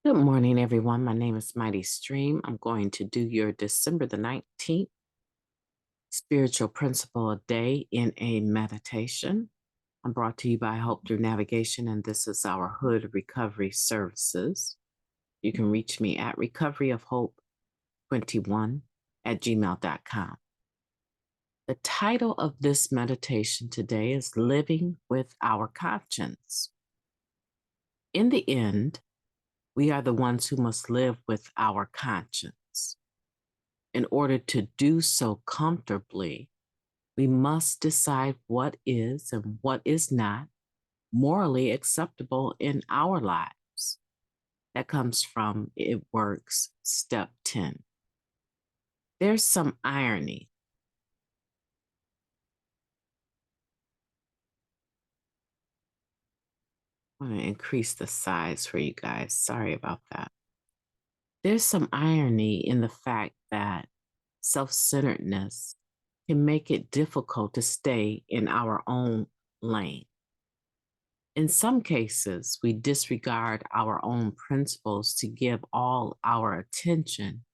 Good morning, everyone. My name is Mighty Stream. I'm going to do your December the 19th spiritual principle a day in a meditation. I'm brought to you by Hope Through Navigation, and this is our Hood Recovery Services. You can reach me at recoveryofhope21@gmail.com. The title of this meditation today is Living with Our Conscience. In the end, we are the ones who must live with our conscience. In order to do so comfortably, we must decide what is and what is not morally acceptable in our lives. That comes from It Works, Step 10. There's some irony. I'm going to increase the size for you guys. Sorry about that. There's some irony in the fact that self-centeredness can make it difficult to stay in our own lane. In some cases, we disregard our own principles to give all our attention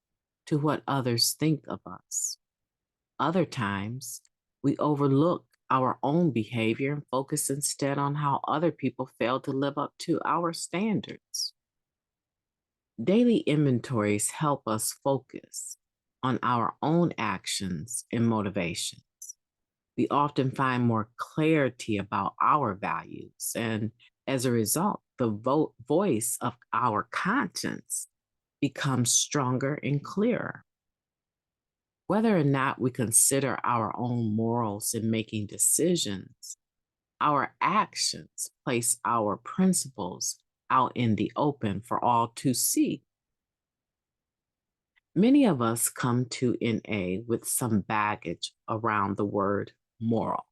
to what others think of us. Other times, we overlook our own behavior and focus instead on how other people fail to live up to our standards. Daily inventories help us focus on our own actions and motivations. We often find more clarity about our values, and as a result, the voice of our conscience becomes stronger and clearer. Whether or not we consider our own morals in making decisions, our actions place our principles out in the open for all to see. Many of us come to NA with some baggage around the word moral.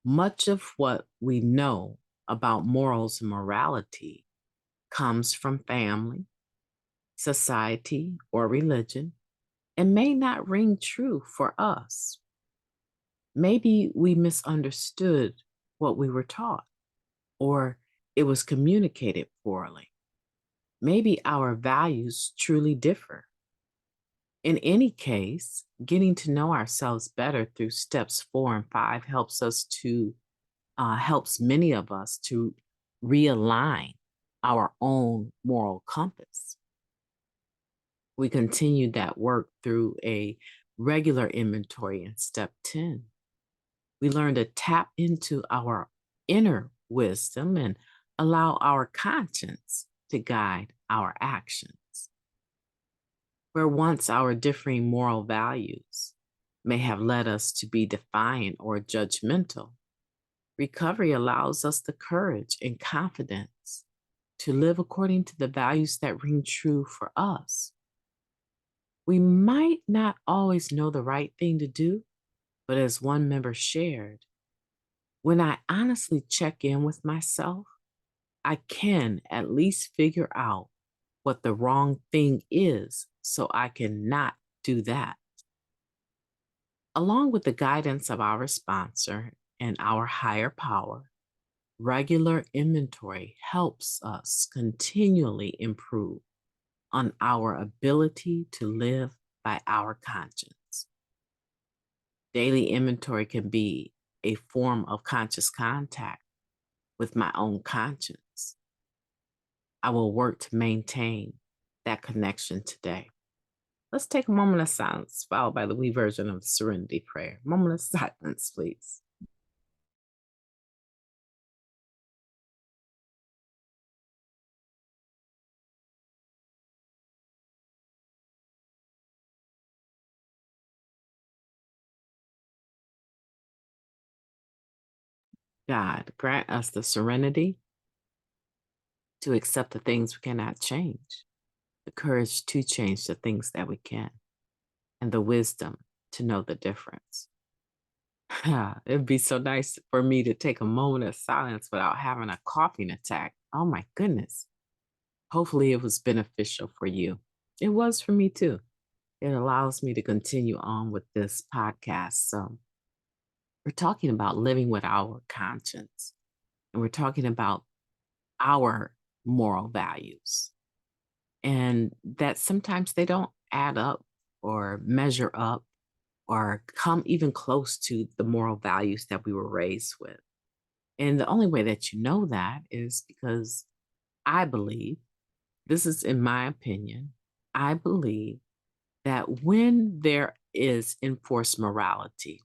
Much of what we know about morals and morality comes from family, society, or religion, and may not ring true for us. Maybe we misunderstood what we were taught, or it was communicated poorly. Maybe our values truly differ. In any case, getting to know ourselves better through steps 4 and 5 helps many of us to realign our own moral compass. We continue that work through a regular inventory in step 10. We learn to tap into our inner wisdom and allow our conscience to guide our actions. Where once our differing moral values may have led us to be defiant or judgmental, recovery allows us the courage and confidence to live according to the values that ring true for us. We might not always know the right thing to do, but as one member shared, when I honestly check in with myself, I can at least figure out what the wrong thing is so I can not do that. Along with the guidance of our sponsor and our higher power, regular inventory helps us continually improve on our ability to live by our conscience. Daily inventory can be a form of conscious contact with my own conscience. I will work to maintain that connection today. Let's take a moment of silence, followed by the wee version of the Serenity Prayer. Moment of silence, please. God, grant us the serenity to accept the things we cannot change, the courage to change the things that we can, and the wisdom to know the difference. It'd be so nice for me to take a moment of silence without having a coughing attack. Oh my goodness. Hopefully it was beneficial for you. It was for me too. It allows me to continue on with this podcast. So we're talking about living with our conscience, and we're talking about our moral values, and that sometimes they don't add up or measure up or come even close to the moral values that we were raised with. And the only way that you know that is because I believe, this is in my opinion, I believe that when there is enforced morality,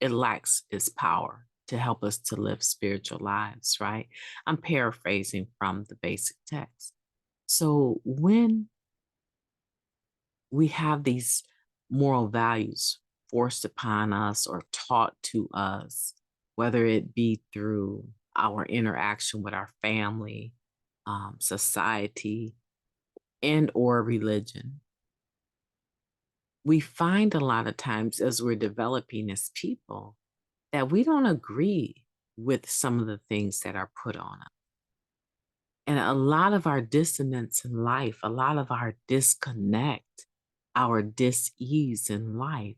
it lacks its power to help us to live spiritual lives, right? I'm paraphrasing from the basic text. So when we have these moral values forced upon us or taught to us, whether it be through our interaction with our family, society, and or religion, we find a lot of times as we're developing as people that we don't agree with some of the things that are put on us. And a lot of our dissonance in life, a lot of our disconnect, our dis-ease in life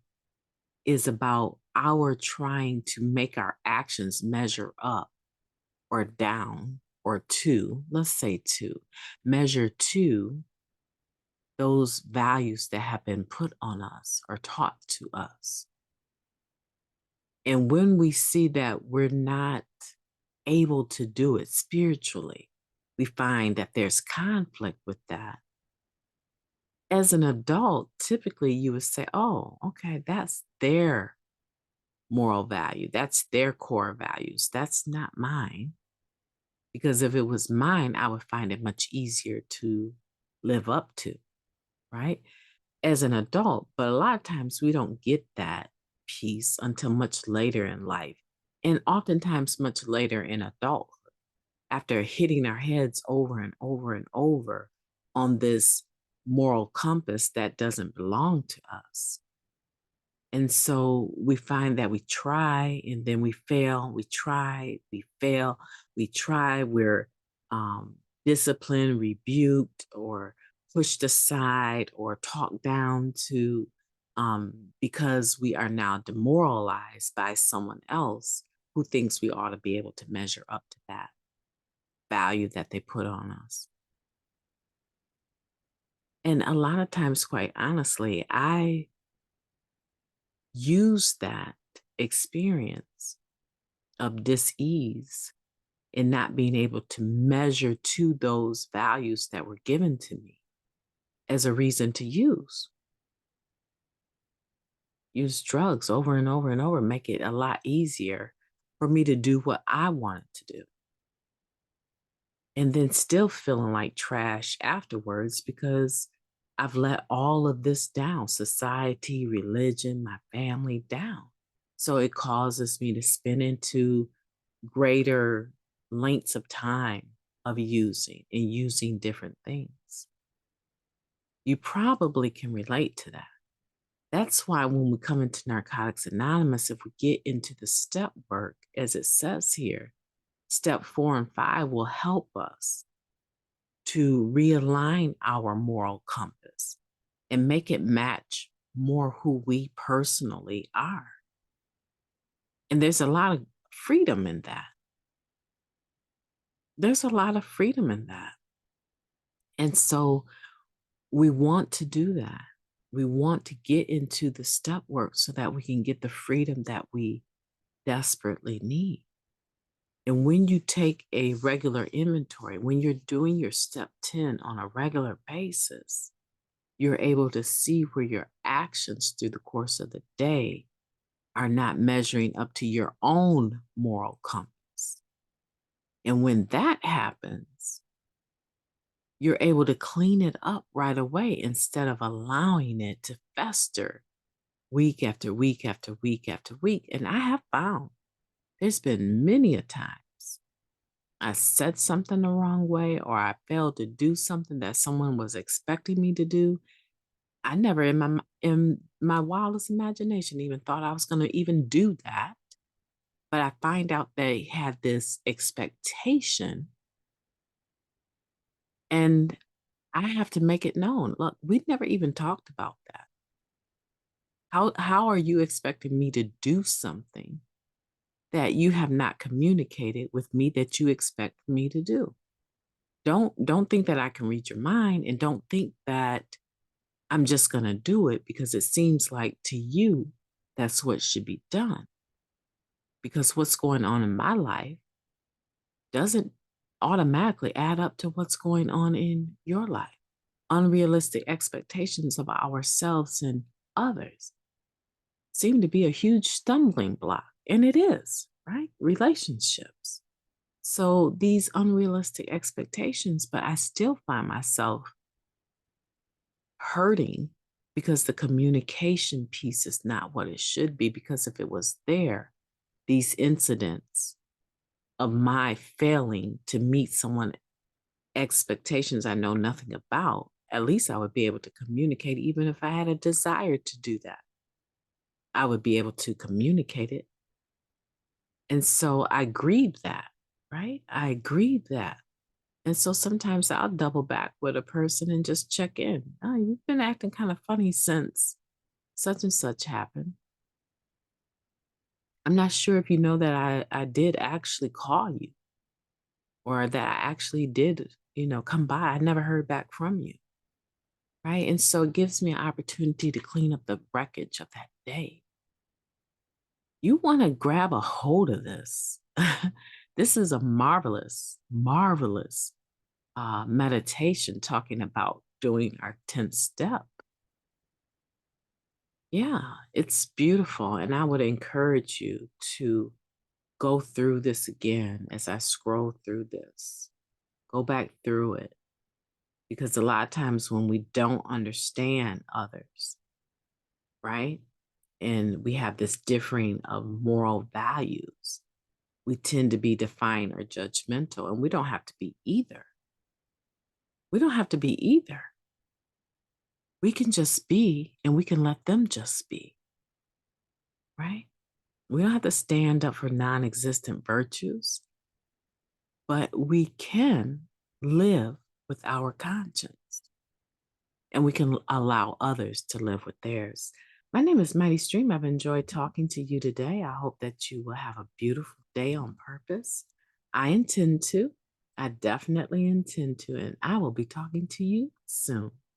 is about our trying to make our actions measure up or down or to, let's say to, measure to those values that have been put on us or taught to us. And when we see that we're not able to do it spiritually, we find that there's conflict with that. As an adult, typically you would say, oh, okay, that's their moral value. That's their core values. That's not mine. Because if it was mine, I would find it much easier to live up to, right? As an adult, but a lot of times we don't get that piece until much later in life. And oftentimes much later in adulthood, after hitting our heads over and over and over on this moral compass that doesn't belong to us. And so we find that we try and then we fail, we try, we fail, we try, we're disciplined, rebuked, or pushed aside or talked down to because we are now demoralized by someone else who thinks we ought to be able to measure up to that value that they put on us. And a lot of times, quite honestly, I use that experience of dis-ease and not being able to measure to those values that were given to me as a reason to use drugs over and over and over, make it a lot easier for me to do what I wanted to do. And then still feeling like trash afterwards because I've let all of this down, society, religion, my family down. So it causes me to spin into greater lengths of time of using different things. You probably can relate to that. That's why when we come into Narcotics Anonymous, if we get into the step work, as it says here, step 4 and 5 will help us to realign our moral compass and make it match more who we personally are. And there's a lot of freedom in that. There's a lot of freedom in that. And so we want to do that. We want to get into the step work so that we can get the freedom that we desperately need. And when you take a regular inventory, when you're doing your step 10 on a regular basis, you're able to see where your actions through the course of the day are not measuring up to your own moral compass. And when that happens, you're able to clean it up right away instead of allowing it to fester week after week after week after week. And I have found there's been many a times I said something the wrong way or I failed to do something that someone was expecting me to do. I never in my wildest imagination even thought I was going to even do that. But I find out they had this expectation and I have to make it known. Look, we've never even talked about that. How are you expecting me to do something that you have not communicated with me that you expect me to do? Don't think that I can read your mind, and don't think that I'm just going to do it because it seems like to you that's what should be done. Because what's going on in my life doesn't automatically add up to what's going on in your life. Unrealistic expectations of ourselves and others seem to be a huge stumbling block, and it is, right? Relationships. So these unrealistic expectations, but I still find myself hurting because the communication piece is not what it should be. Because if it was there, these incidents of my failing to meet someone's expectations I know nothing about, at least I would be able to communicate, even if I had a desire to do that. I would be able to communicate it. And so I grieve that, right? I grieve that. And so sometimes I'll double back with a person and just check in. Oh, you've been acting kind of funny since such and such happened. I'm not sure if you know that I did actually call you, or that I actually did, come by. I never heard back from you. Right. And so it gives me an opportunity to clean up the wreckage of that day. You want to grab a hold of this. This is a marvelous, marvelous meditation talking about doing our 10th step. Yeah, it's beautiful. And I would encourage you to go through this again as I scroll through this. Go back through it. Because a lot of times when we don't understand others, right? And we have this differing of moral values, we tend to be defined or judgmental, and we don't have to be either. We don't have to be either. We can just be, and we can let them just be, right? We don't have to stand up for non existent virtues, but we can live with our conscience, and we can allow others to live with theirs. My name is Mighty Stream. I've enjoyed talking to you today. I hope that you will have a beautiful day on purpose. I intend to. I definitely intend to, and I will be talking to you soon.